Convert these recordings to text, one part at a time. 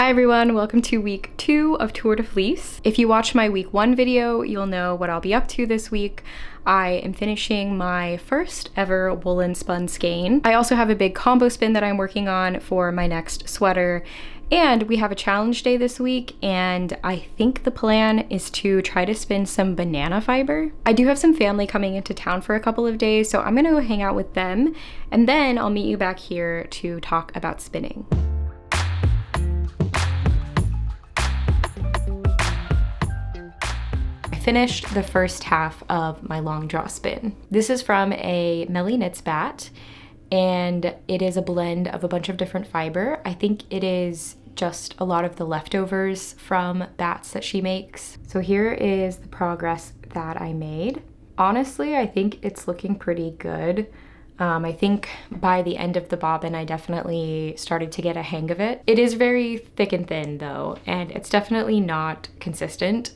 Hi everyone, welcome to week 2 of Tour de Fleece. If you watched my week 1 video, you'll know what I'll be up to this week. I am finishing my first ever woolen spun skein. I also have a big combo spin that I'm working on for my next sweater. And we have a challenge day this week, and I think the plan is to try to spin some banana fiber. I do have some family coming into town for a couple of days, so I'm gonna go hang out with them, and then I'll meet you back here to talk about spinning. Finished the first half of my long draw spin. This is from a Melly Knits bat, and it is a blend of a bunch of different fiber. I think it is just a lot of the leftovers from bats that she makes. So here is the progress that I made. Honestly, I think it's looking pretty good. I think by the end of the bobbin, I definitely started to get a hang of it. It is very thick and thin though, and it's definitely not consistent.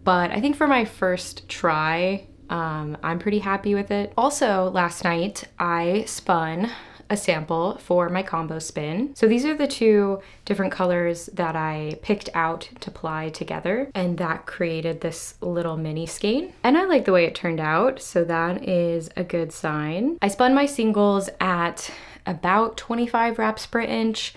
But I think for my first try, I'm pretty happy with it. Also, last night I spun a sample for my combo spin. So these are the two different colors that I picked out to ply together, and that created this little mini skein. And I like the way it turned out, so that is a good sign. I spun my singles at about 25 wraps per inch.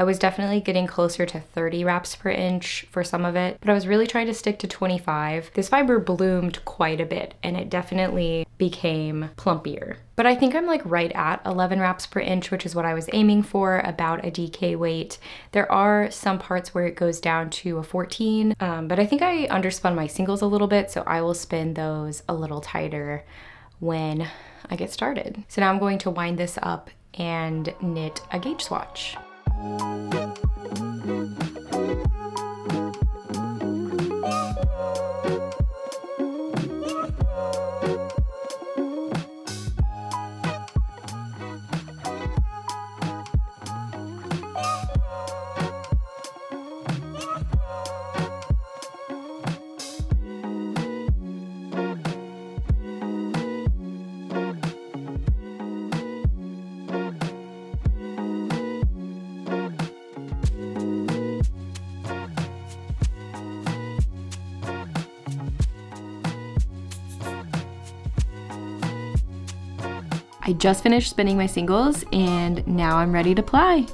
I was definitely getting closer to 30 wraps per inch for some of it, but I was really trying to stick to 25. This fiber bloomed quite a bit, and it definitely became plumpier. But I think I'm like right at 11 wraps per inch, which is what I was aiming for, about a DK weight. There are some parts where it goes down to a 14, but I think I underspun my singles a little bit, so I will spin those a little tighter when I get started. So now I'm going to wind this up and knit a gauge swatch. I just finished spinning my singles, and now I'm ready to ply.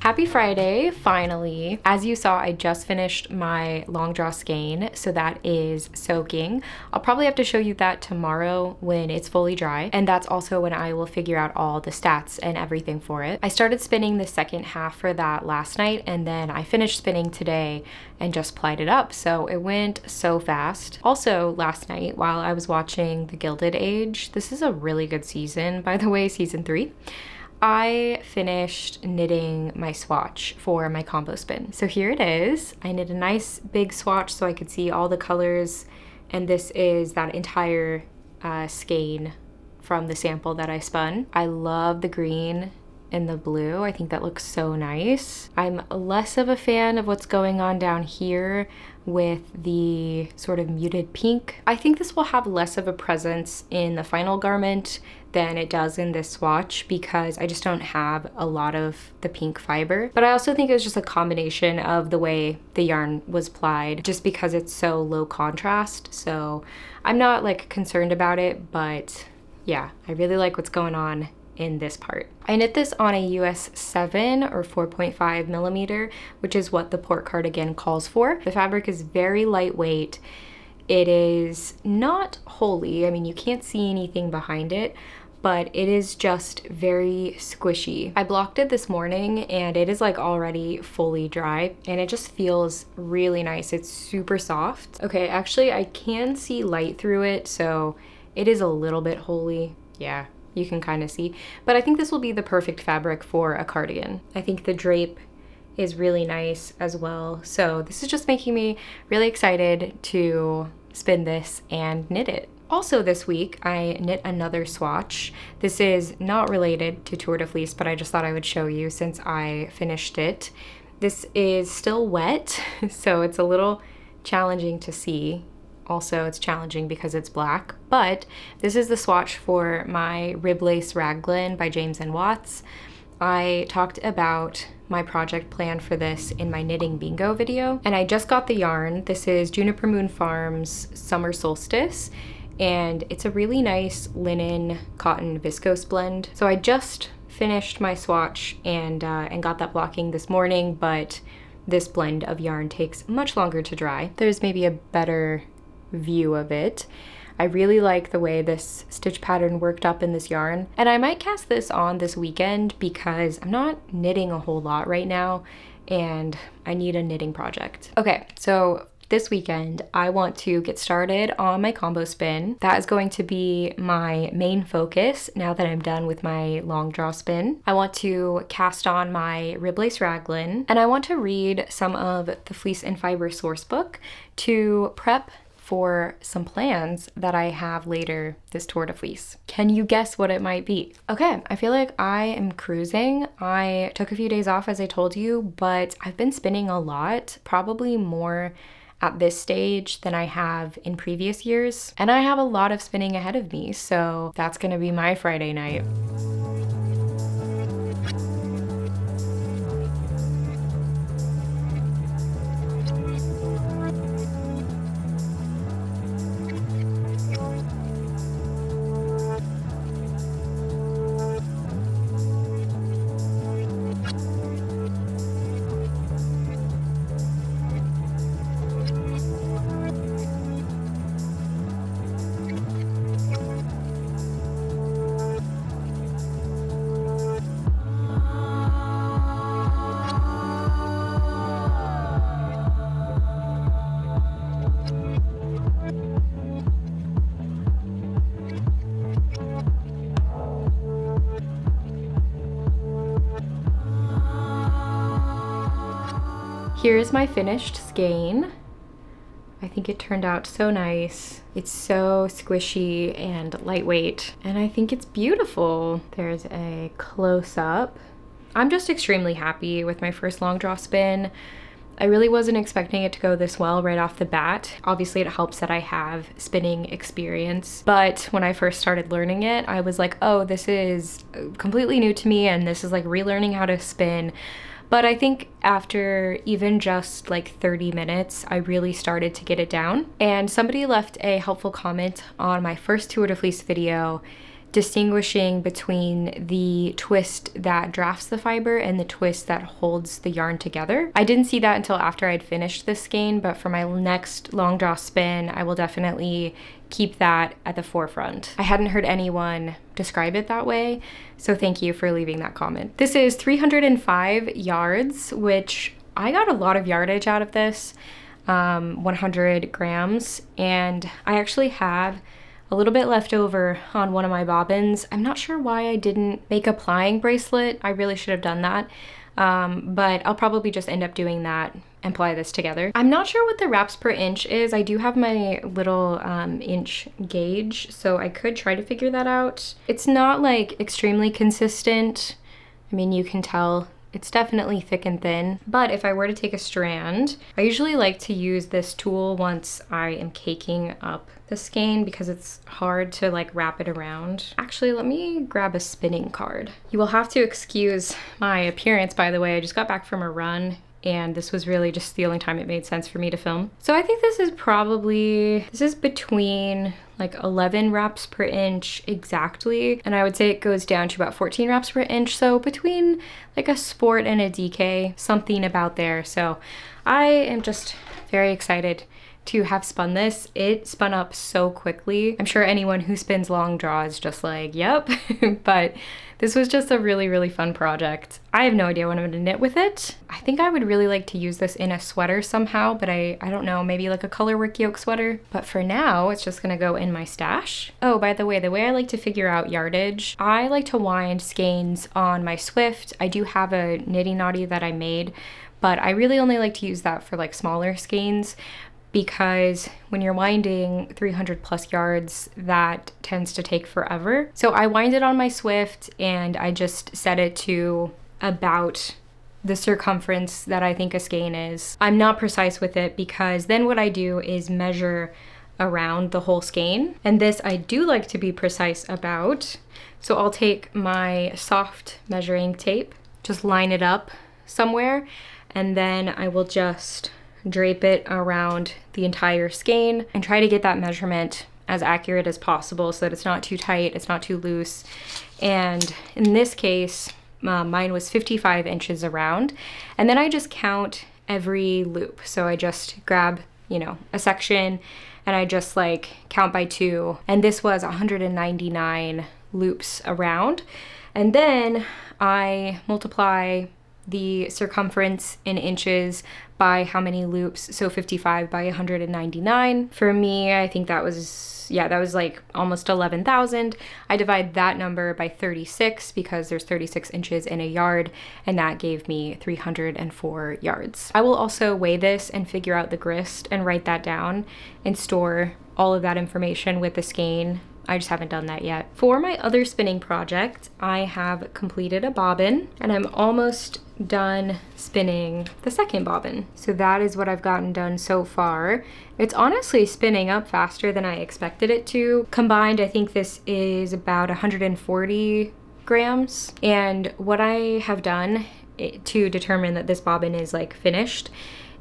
Happy Friday, finally. As you saw, I just finished my long draw skein, so that is soaking. I'll probably have to show you that tomorrow when it's fully dry, and that's also when I will figure out all the stats and everything for it. I started spinning the second half for that last night, and then I finished spinning today and just plied it up, so it went so fast. Also, last night while I was watching The Gilded Age, this is a really good season, by the way, season 3, I finished knitting my swatch for my combo spin. So here it is. I knit a nice big swatch so I could see all the colors, and this is that entire skein from the sample that I spun. I love the green and the blue. I think that looks so nice. I'm less of a fan of what's going on down here with the sort of muted pink. I think this will have less of a presence in the final garment than it does in this swatch because I just don't have a lot of the pink fiber. But I also think it was just a combination of the way the yarn was plied, just because it's so low contrast. So I'm not like concerned about it, but yeah, I really like what's going on in this part. I knit this on a US 7 or 4.5 millimeter, which is what the port cardigan calls for. The fabric is very lightweight. It is not holey. I mean, you can't see anything behind it, but it is just very squishy. I blocked it this morning and it is like already fully dry, and it just feels really nice. It's super soft. Okay, actually I can see light through it, so it is a little bit holey. Yeah, you can kind of see. But I think this will be the perfect fabric for a cardigan. I think the drape is really nice as well. So this is just making me really excited to spin this and knit it. Also this week, I knit another swatch. This is not related to Tour de Fleece, but I just thought I would show you since I finished it. This is still wet, so it's a little challenging to see. Also, it's challenging because it's black, but this is the swatch for my Rib Lace Raglan by James & Watts. I talked about my project plan for this in my knitting bingo video, and I just got the yarn. This is Juniper Moon Farms Summer Solstice, and it's a really nice linen cotton viscose blend. So I just finished my swatch and got that blocking this morning, but this blend of yarn takes much longer to dry. There's maybe a better view of it. I really like the way this stitch pattern worked up in this yarn, and I might cast this on this weekend because I'm not knitting a whole lot right now and I need a knitting project. Okay, so this weekend I want to get started on my combo spin. That is going to be my main focus now that I'm done with my long draw spin. I want to cast on my Rib Lace Raglan, and I want to read some of the Fleece and Fiber source book to prep for some plans that I have later this Tour de Fleece. Can you guess what it might be? Okay, I feel like I am cruising. I took a few days off, as I told you, but I've been spinning a lot, probably more at this stage than I have in previous years. And I have a lot of spinning ahead of me, so that's gonna be my Friday night. Here's my finished skein. I think it turned out so nice. It's so squishy and lightweight, and I think it's beautiful. There's a close-up. I'm just extremely happy with my first long draw spin. I really wasn't expecting it to go this well right off the bat. Obviously, it helps that I have spinning experience, but when I first started learning it, I was like, oh, this is completely new to me, and this is like relearning how to spin. But I think after even just like 30 minutes, I really started to get it down. And somebody left a helpful comment on my first Tour de Fleece video distinguishing between the twist that drafts the fiber and the twist that holds the yarn together. I didn't see that until after I'd finished this skein, but for my next long draw spin, I will definitely keep that at the forefront. I hadn't heard anyone describe it that way, so thank you for leaving that comment. This is 305 yards, which I got a lot of yardage out of this, 100 grams, and I actually have a little bit left over on one of my bobbins. I'm not sure why I didn't make a plying bracelet. I really should have done that, but I'll probably just end up doing that and ply this together. I'm not sure what the wraps per inch is. I do have my little inch gauge, so I could try to figure that out. It's not like extremely consistent. I mean, you can tell it's definitely thick and thin, but if I were to take a strand, I usually like to use this tool once I am caking up the skein because it's hard to like wrap it around. Actually, let me grab a spinning card. You will have to excuse my appearance, by the way. I just got back from a run, and this was really just the only time it made sense for me to film. So I think this is between like 11 wraps per inch exactly, and I would say it goes down to about 14 wraps per inch, so between like a sport and a DK, something about there. So I am just very excited to have spun this. It spun up so quickly. I'm sure anyone who spins long draw is just like, yep. But this was just a really, really fun project. I have no idea what I'm gonna knit with it. I think I would really like to use this in a sweater somehow, but I don't know, maybe like a colorwork yoke sweater. But for now, it's just gonna go in my stash. Oh, by the way I like to figure out yardage, I like to wind skeins on my Swift. I do have a knitting knotty that I made, but I really only like to use that for like smaller skeins, because when you're winding 300 plus yards, that tends to take forever. So I wind it on my Swift and I just set it to about the circumference that I think a skein is. I'm not precise with it because then what I do is measure around the whole skein. And this I do like to be precise about. So I'll take my soft measuring tape, just line it up somewhere, and then I will just drape it around the entire skein and try to get that measurement as accurate as possible so that it's not too tight, it's not too loose. And in this case, mine was 55 inches around. And then I just count every loop. So I just grab, you know, a section and I just like count by 2. And this was 199 loops around. And then I multiply the circumference in inches by how many loops, so 55 by 199. For me, I think that was, yeah, that was like almost 11,000. I divide that number by 36 because there's 36 inches in a yard, and that gave me 304 yards. I will also weigh this and figure out the grist and write that down and store all of that information with the skein. I just haven't done that yet. For my other spinning project, I have completed a bobbin and I'm almost done spinning the second bobbin. So that is what I've gotten done so far. It's honestly spinning up faster than I expected it to. Combined, I think this is about 140 grams. And what I have done to determine that this bobbin is like finished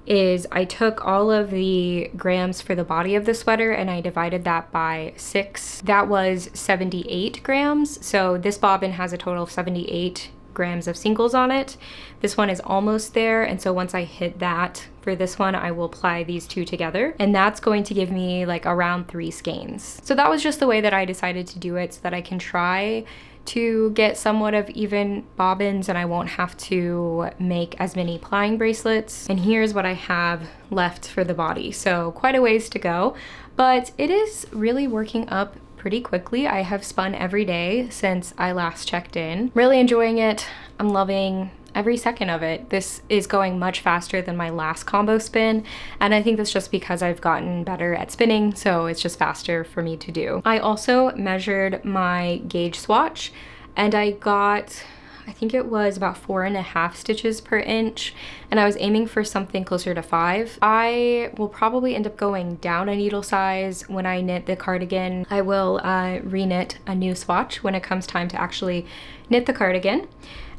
is I took all of the grams for the body of the sweater and I divided that by 6. That was 78 grams. So this bobbin has a total of 78 grams of singles on it. This one is almost there. And so once I hit that for this one, I will apply these two together. And that's going to give me like around 3 skeins. So that was just the way that I decided to do it so that I can try to get somewhat of even bobbins and I won't have to make as many plying bracelets. And here's what I have left for the body. So quite a ways to go, but it is really working up pretty quickly. I have spun every day since I last checked in. Really enjoying it. I'm loving every second of it. This is going much faster than my last combo spin, and I think that's just because I've gotten better at spinning, so it's just faster for me to do. I also measured my gauge swatch and I got, I think it was about 4.5 stitches per inch, and I was aiming for something closer to 5. I will probably end up going down a needle size when I knit the cardigan. I will re-knit a new swatch when it comes time to actually knit the cardigan.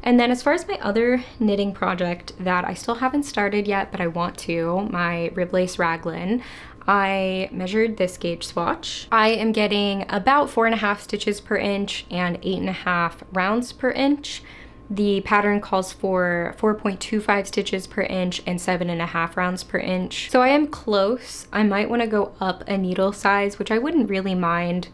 And then as far as my other knitting project that I still haven't started yet, but I want to, my rib lace raglan, I measured this gauge swatch. I am getting about 4.5 stitches per inch and 8.5 rounds per inch. The pattern calls for 4.25 stitches per inch and 7.5 rounds per inch. So I am close. I might want to go up a needle size, which I wouldn't really mind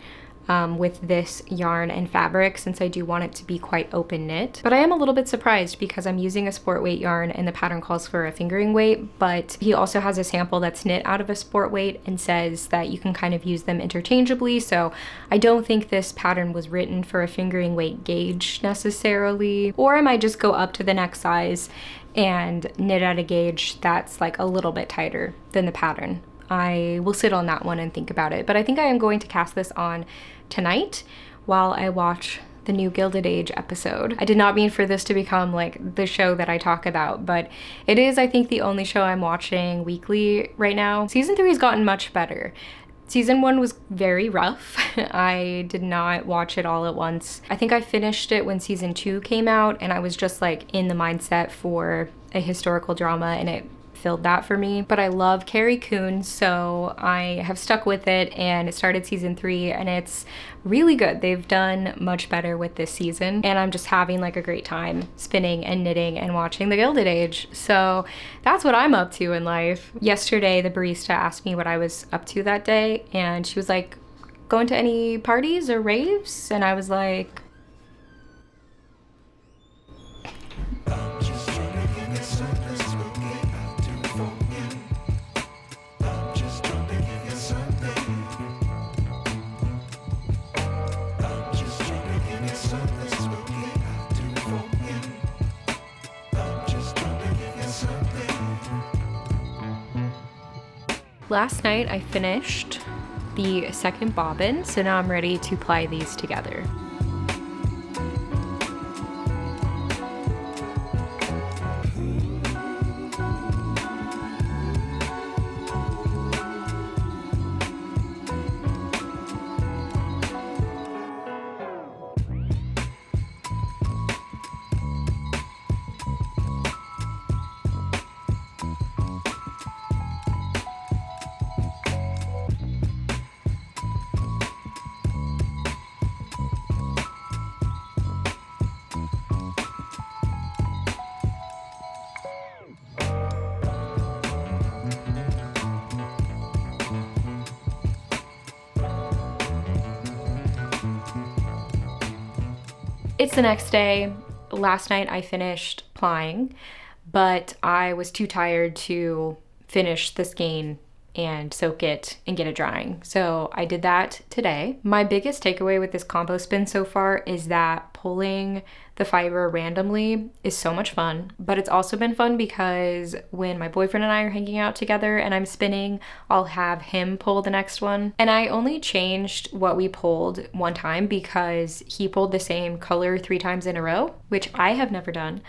with this yarn and fabric since I do want it to be quite open knit. But I am a little bit surprised because I'm using a sport weight yarn and the pattern calls for a fingering weight, but he also has a sample that's knit out of a sport weight and says that you can kind of use them interchangeably. So I don't think this pattern was written for a fingering weight gauge necessarily, or I might just go up to the next size and knit at a gauge that's like a little bit tighter than the pattern. I will sit on that one and think about it, but I think I am going to cast this on tonight while I watch the new Gilded Age episode. I did not mean for this to become like the show that I talk about, but it is, I think, the only show I'm watching weekly right now. Season 3 has gotten much better. Season 1 was very rough. I did not watch it all at once. I think I finished it when season 2 came out and I was just like in the mindset for a historical drama and it filled that for me. But I love Carrie Coon, so I have stuck with it, and it started season 3 and it's really good. They've done much better with this season, and I'm just having like a great time spinning and knitting and watching The Gilded Age. So that's what I'm up to in life. Yesterday, the barista asked me what I was up to that day, and she was like, going to any parties or raves? And I was like, last night I finished the second bobbin, so now I'm ready to ply these together. It's the next day. Last night I finished plying, but I was too tired to finish the skein and soak it and get it drying. So I did that today. My biggest takeaway with this combo spin so far is that pulling the fiber randomly is so much fun, but it's also been fun because when my boyfriend and I are hanging out together and I'm spinning, I'll have him pull the next one. And I only changed what we pulled one time because he pulled the same color 3 times in a row, which I have never done.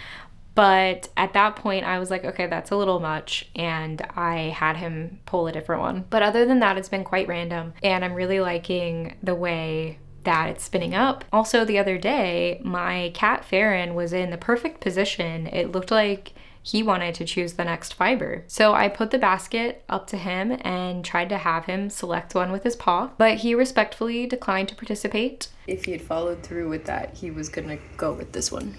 But at that point I was like, okay, that's a little much, and I had him pull a different one. But other than that, it's been quite random, and I'm really liking the way that it's spinning up. Also, the other day, my cat Farron was in the perfect position. It looked like he wanted to choose the next fiber. So I put the basket up to him and tried to have him select one with his paw, but he respectfully declined to participate. If he had followed through with that, he was gonna go with this one.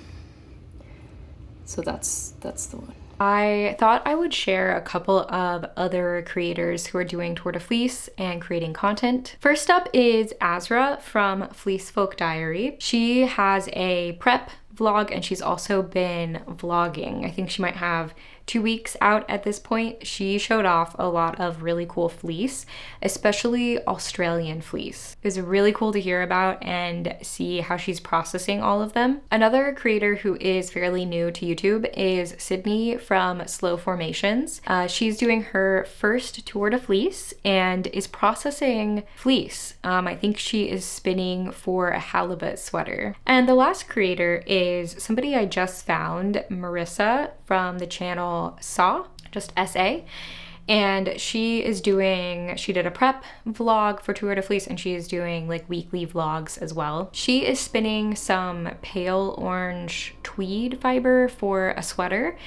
So that's the one. I thought I would share a couple of other creators who are doing Tour de Fleece and creating content. First up is Azra from Fleece Folk Diary. She has a prep vlog and she's also been vlogging. I think she might have 2 weeks out at this point. She showed off a lot of really cool fleece, especially Australian fleece. It was really cool to hear about and see how she's processing all of them. Another creator who is fairly new to YouTube is Sydney from Slow Formations. She's doing her first Tour de Fleece and is processing fleece. I think she is spinning for a halibut sweater. And the last creator is somebody I just found, Marissa from the channel Saw, just SA, and she did a prep vlog for Tour de Fleece, and she is doing like weekly vlogs as well. She is spinning some pale orange tweed fiber for a sweater,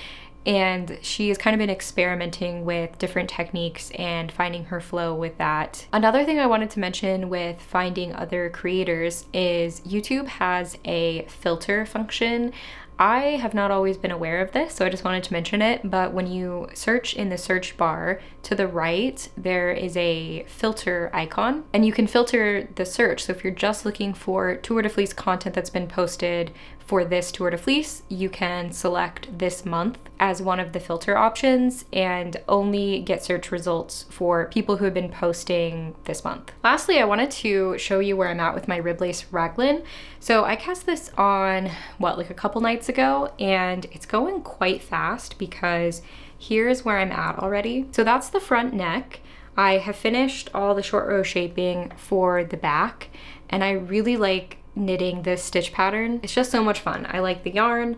and she has kind of been experimenting with different techniques and finding her flow with that. Another thing I wanted to mention with finding other creators is YouTube has a filter function. I have not always been aware of this, so I just wanted to mention it, but when you search in the search bar to the right, there is a filter icon, and you can filter the search. So if you're just looking for Tour de Fleece content that's been posted for this Tour de Fleece, you can select this month as one of the filter options and only get search results for people who have been posting this month. Lastly, I wanted to show you where I'm at with my rib lace raglan. So I cast this on, like a couple nights ago, and it's going quite fast because here's where I'm at already. So that's the front neck. I have finished all the short row shaping for the back, and I really like knitting this stitch pattern. It's just so much fun. I like the yarn,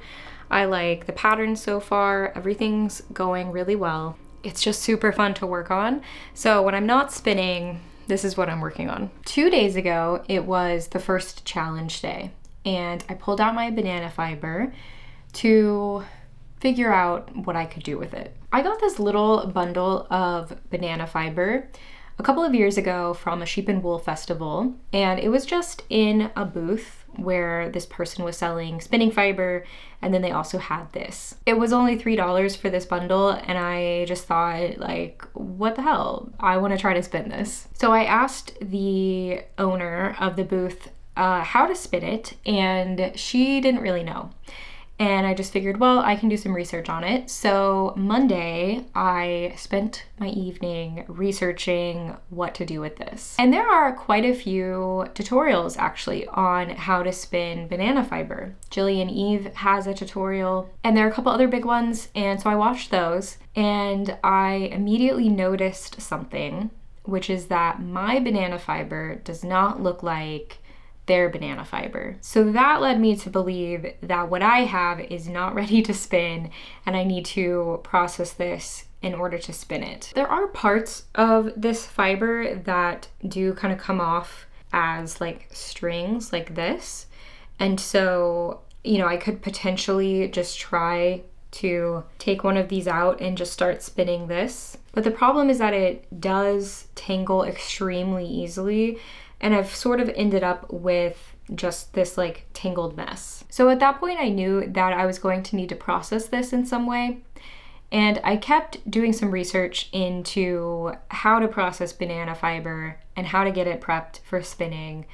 I like the pattern so far, everything's going really well. It's just super fun to work on. So when I'm not spinning, this is what I'm working on. 2 days ago, it was the first challenge day, and I pulled out my banana fiber to figure out what I could do with it. I got this little bundle of banana fiber a couple of years ago from a sheep and wool festival, and it was just in a booth where this person was selling spinning fiber, and then they also had this. It was only $3 for this bundle, and I just thought, like, what the hell? I want to try to spin this. So I asked the owner of the booth how to spin it, and she didn't really know. And I just figured, well, I can do some research on it. So Monday, I spent my evening researching what to do with this. And there are quite a few tutorials actually on how to spin banana fiber. Jillian Eve has a tutorial, and there are a couple other big ones. And so I watched those, and I immediately noticed something, which is that my banana fiber does not look like their banana fiber. So that led me to believe that what I have is not ready to spin, and I need to process this in order to spin it. There are parts of this fiber that do kind of come off as like strings like this. And so, you know, I could potentially just try to take one of these out and just start spinning this. But the problem is that it does tangle extremely easily, and I've sort of ended up with just this like tangled mess. So at that point I knew that I was going to need to process this in some way. And I kept doing some research into how to process banana fiber and how to get it prepped for spinning.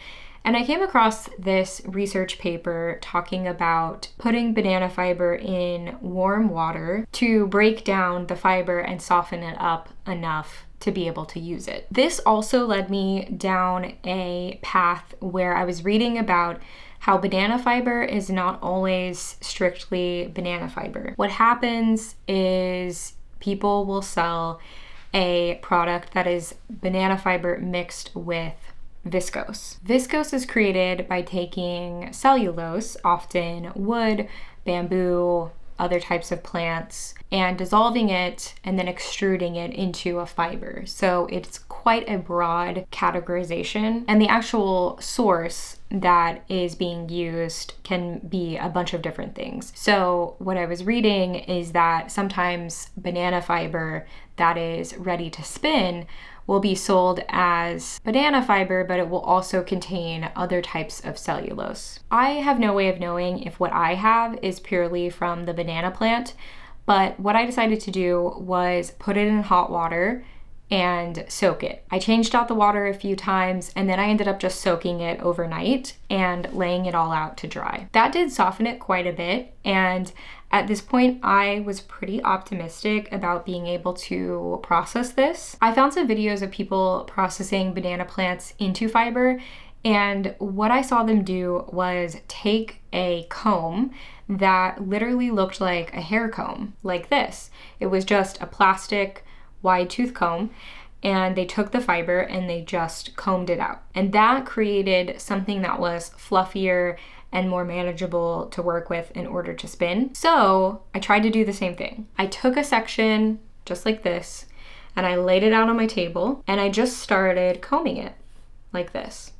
And I came across this research paper talking about putting banana fiber in warm water to break down the fiber and soften it up enough to be able to use it. This also led me down a path where I was reading about how banana fiber is not always strictly banana fiber. What happens is people will sell a product that is banana fiber mixed with viscose. Viscose is created by taking cellulose, often wood, bamboo, other types of plants, and dissolving it and then extruding it into a fiber. So it's quite a broad categorization, and the actual source that is being used can be a bunch of different things. So what I was reading is that sometimes banana fiber that is ready to spin will be sold as banana fiber, but it will also contain other types of cellulose. I have no way of knowing if what I have is purely from the banana plant, but what I decided to do was put it in hot water and soak it. I changed out the water a few times, and then I ended up just soaking it overnight and laying it all out to dry. That did soften it quite a bit, and at this point, I was pretty optimistic about being able to process this. I found some videos of people processing banana plants into fiber, and what I saw them do was take a comb that literally looked like a hair comb, like this. It was just a plastic wide tooth comb, and they took the fiber and they just combed it out. And that created something that was fluffier and more manageable to work with in order to spin. So I tried to do the same thing. I took a section just like this, and I laid it out on my table, and I just started combing it like this.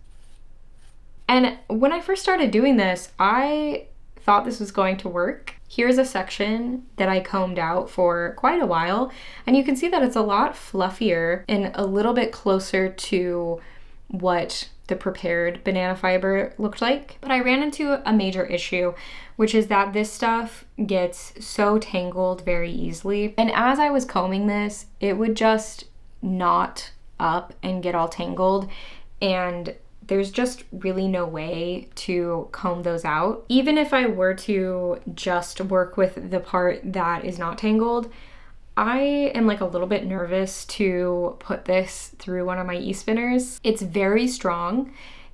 And when I first started doing this, I thought this was going to work. Here's a section that I combed out for quite a while, and you can see that it's a lot fluffier and a little bit closer to what the prepared banana fiber looked like. But I ran into a major issue, which is that this stuff gets so tangled very easily. And as I was combing this, it would just knot up and get all tangled, and there's just really no way to comb those out. Even if I were to just work with the part that is not tangled, I am like a little bit nervous to put this through one of my e-spinners. It's very strong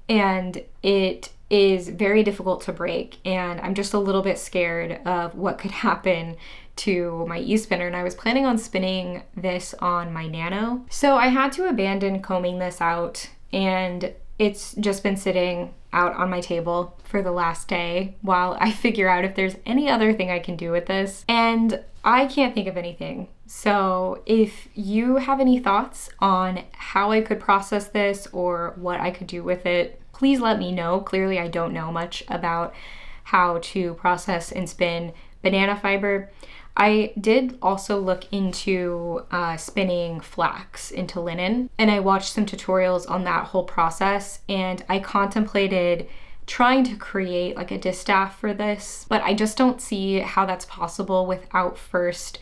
and it is very difficult to break, and I'm just a little bit scared of what could happen to my e-spinner, and I was planning on spinning this on my Nano. So I had to abandon combing this out, and it's just been sitting out on my table for the last day while I figure out if there's any other thing I can do with this. And I can't think of anything. So if you have any thoughts on how I could process this or what I could do with it, please let me know. Clearly, I don't know much about how to process and spin banana fiber. I did also look into spinning flax into linen, and I watched some tutorials on that whole process, and I contemplated trying to create like a distaff for this, but I just don't see how that's possible without first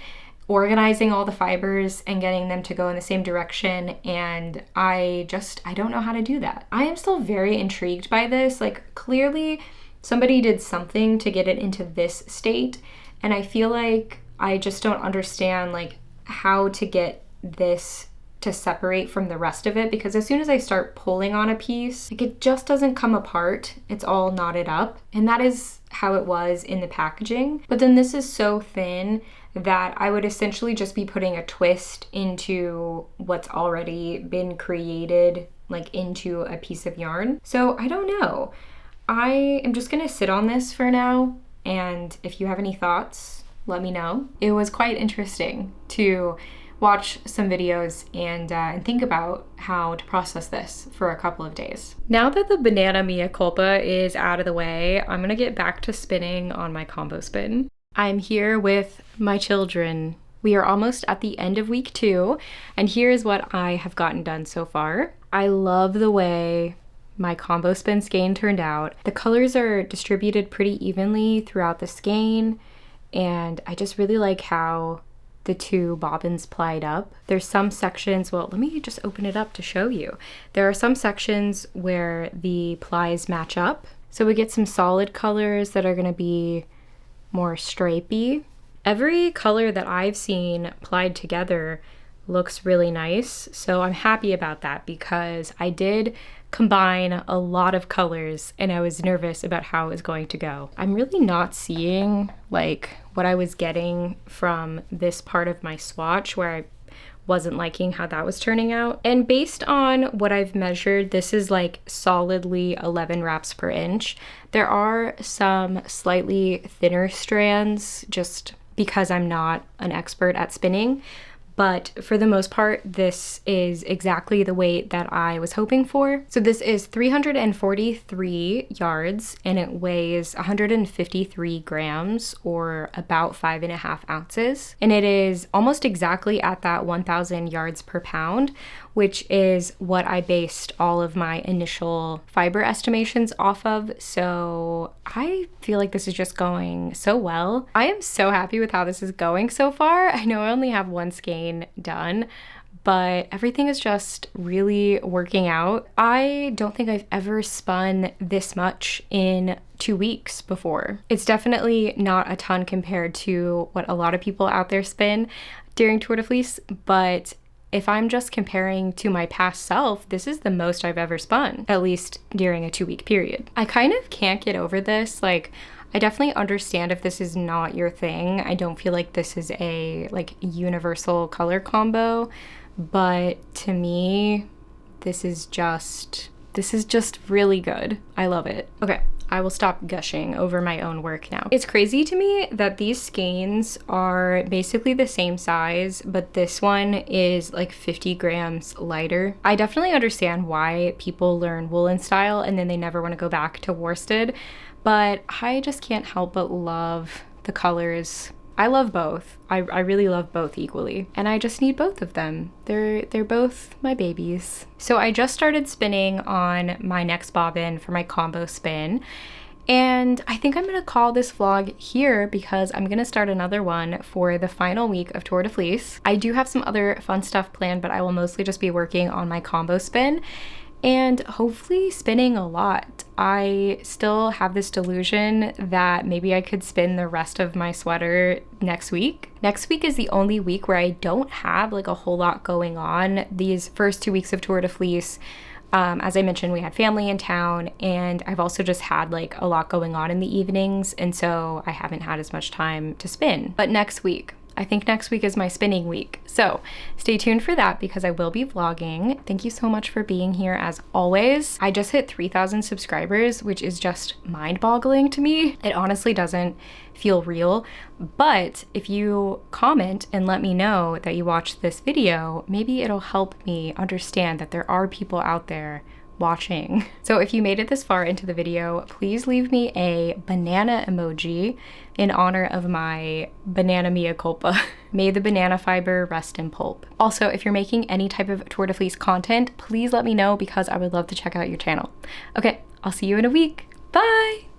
organizing all the fibers and getting them to go in the same direction, and I don't know how to do that. I am still very intrigued by this. Like, clearly somebody did something to get it into this state, and I feel like I just don't understand like how to get this to separate from the rest of it, because as soon as I start pulling on a piece, like, it just doesn't come apart. It's all knotted up, and that is how it was in the packaging. But then this is so thin that I would essentially just be putting a twist into what's already been created, like into a piece of yarn. So I don't know. I am just gonna sit on this for now, and if you have any thoughts, let me know. It was quite interesting to watch some videos and think about how to process this for a couple of days. Now that the banana mea culpa is out of the way, I'm gonna get back to spinning on my combo spin. I'm here with my children. We are almost at the end of week 2, and here is what I have gotten done so far. I love the way my combo spin skein turned out. The colors are distributed pretty evenly throughout the skein, and I just really like how the 2 bobbins plied up. There's some sections, well, let me just open it up to show you. There are some sections where the plies match up, so we get some solid colors that are gonna be more stripey. Every color that I've seen plied together looks really nice, so I'm happy about that, because I did combine a lot of colors and I was nervous about how it was going to go. I'm really not seeing like what I was getting from this part of my swatch, where I wasn't liking how that was turning out. And based on what I've measured, this is like solidly 11 wraps per inch. There are some slightly thinner strands just because I'm not an expert at spinning, but for the most part, this is exactly the weight that I was hoping for. So this is 343 yards, and it weighs 153 grams, or about 5.5 ounces. And it is almost exactly at that 1,000 yards per pound, which is what I based all of my initial fiber estimations off of. So I feel like this is just going so well. I am so happy with how this is going so far. I know I only have one skein done, but everything is just really working out. I don't think I've ever spun this much in 2 weeks before. It's definitely not a ton compared to what a lot of people out there spin during Tour de Fleece, but if I'm just comparing to my past self, this is the most I've ever spun, at least during a 2-week period. I kind of can't get over this. Like, I definitely understand if this is not your thing. I don't feel like this is a like universal color combo, but to me, this is just really good. I love it. Okay, I will stop gushing over my own work now. It's crazy to me that these skeins are basically the same size, but this one is like 50 grams lighter. I definitely understand why people learn woolen style and then they never want to go back to worsted, but I just can't help but love the colors. I love both. I really love both equally, and I just need both of them. They're both my babies. So I just started spinning on my next bobbin for my combo spin, and I think I'm gonna call this vlog here because I'm gonna start another one for the final week of Tour de Fleece. I do have some other fun stuff planned, but I will mostly just be working on my combo spin and hopefully spinning a lot. I still have this delusion that maybe I could spin the rest of my sweater next week. Next week is the only week where I don't have like a whole lot going on. These first 2 weeks of Tour de Fleece, as I mentioned, we had family in town, and I've also just had like a lot going on in the evenings, and so I haven't had as much time to spin. But next week, I think next week is my spinning week. So stay tuned for that because I will be vlogging. Thank you so much for being here as always. I just hit 3,000 subscribers, which is just mind-boggling to me. It honestly doesn't feel real, but if you comment and let me know that you watched this video, maybe it'll help me understand that there are people out there watching. So if you made it this far into the video, please leave me a banana emoji in honor of my banana mea culpa. May the banana fiber rest in pulp. Also, if you're making any type of Tour de Fleece content, please let me know because I would love to check out your channel. Okay, I'll see you in a week. Bye!